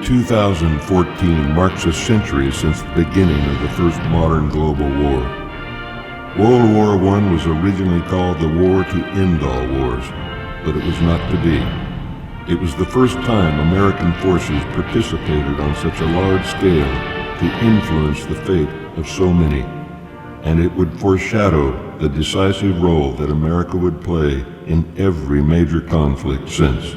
2014 marks a century since the beginning of the first modern global war. World War I was originally called the War to End All Wars, but it was not to be. It was the first time American forces participated on such a large scale to influence the fate of so many, and it would foreshadow the decisive role that America would play in every major conflict since.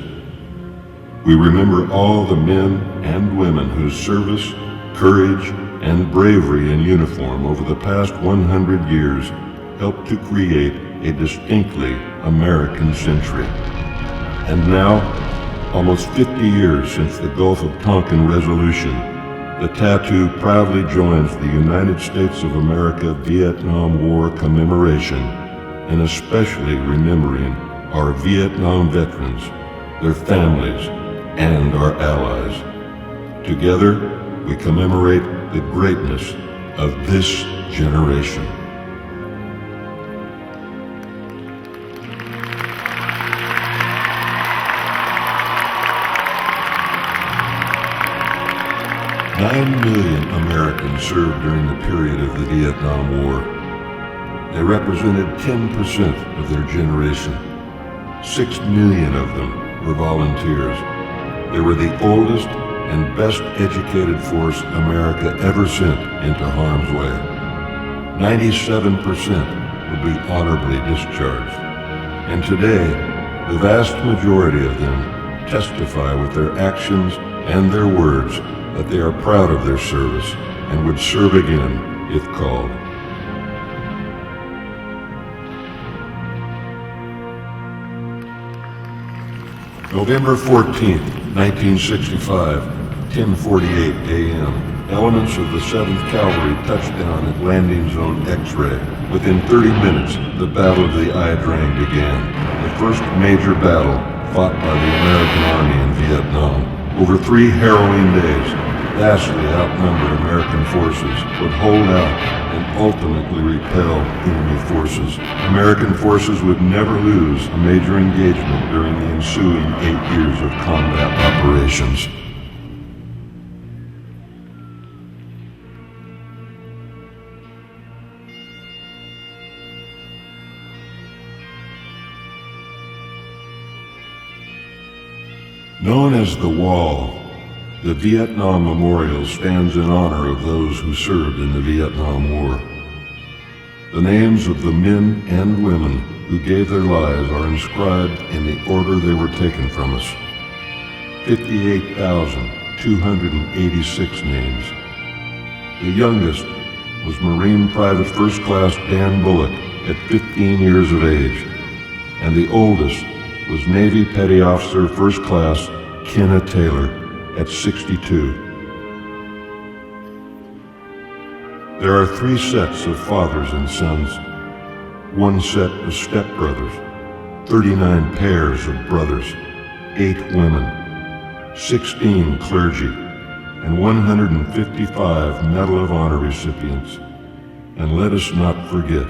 We remember all the men and women whose service, courage, and bravery in uniform over the past 100 years helped to create a distinctly American century. And now, almost 50 years since the Gulf of Tonkin resolution, the tattoo proudly joins the United States of America Vietnam War Commemoration in especially remembering our Vietnam veterans, their families, and our allies. Together, we commemorate the greatness of this generation. Nine million Americans served during the period of the Vietnam War. They represented 10% of their generation. 6 million of them were volunteers. They were the oldest and best educated force America ever sent into harm's way. 97% would be honorably discharged. And today, the vast majority of them testify with their actions and their words that they are proud of their service and would serve again if called. November 14, 1965, 10:48 a.m. Elements of the 7th Cavalry touched down at landing zone X-ray. Within 30 minutes, the Battle of the Ia Drang began, the first major battle fought by the American Army in Vietnam. Over 3 harrowing days, vastly outnumbered American forces would hold out and ultimately repel enemy forces. American forces would never lose a major engagement during the ensuing 8 years of combat operations. Known as the Wall, the Vietnam Memorial stands in honor of those who served in the Vietnam War. The names of the men and women who gave their lives are inscribed in the order they were taken from us. 58,286 names. The youngest was Marine Private First Class Dan Bullock at 15 years of age, and the oldest was Navy Petty Officer First Class Kenneth Taylor at 62. There are 3 sets of fathers and sons, 1 set of stepbrothers, 39 pairs of brothers, 8 women, 16 clergy, and 155 Medal of Honor recipients. And let us not forget,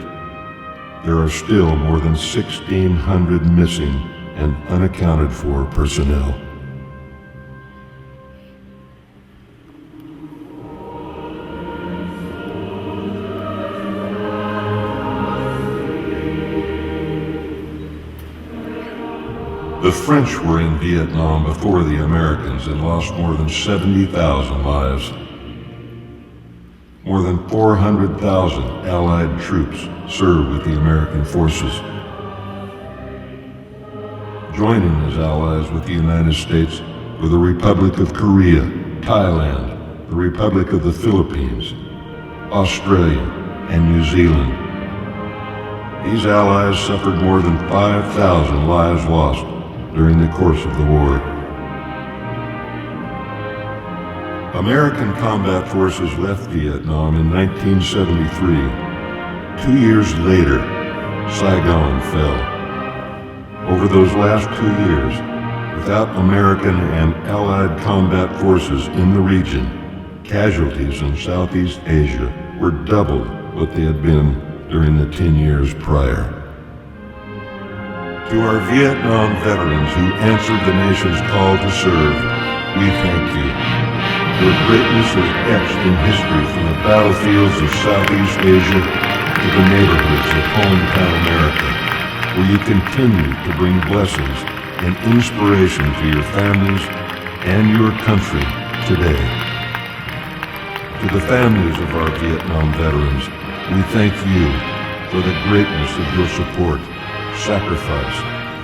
there are still more than 1,600 missing and unaccounted for personnel. The French were in Vietnam before the Americans and lost more than 70,000 lives. More than 400,000 Allied troops served with the American forces. Joining as allies with the United States were the Republic of Korea, Thailand, the Republic of the Philippines, Australia, and New Zealand. These allies suffered more than 5,000 lives lost during the course of the war. American combat forces left Vietnam in 1973. 2 years later, Saigon fell. Over those last 2 years, without American and Allied combat forces in the region, casualties in Southeast Asia were double what they had been during the 10 years prior. To our Vietnam veterans who answered the nation's call to serve, we thank you. Your greatness is etched in history from the battlefields of Southeast Asia to the neighborhoods of hometown America, where you continue to bring blessings and inspiration to your families and your country today. To the families of our Vietnam veterans, we thank you for the greatness of your support, sacrifice,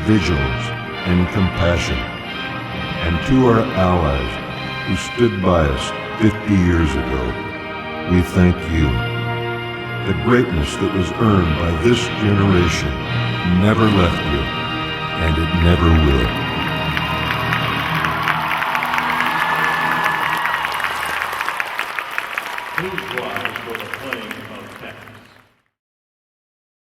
vigilance, and compassion. And to our allies who stood by us 50 years ago, we thank you. The greatness that was earned by this generation never left you, and it never will. Please rise for the playing of texts.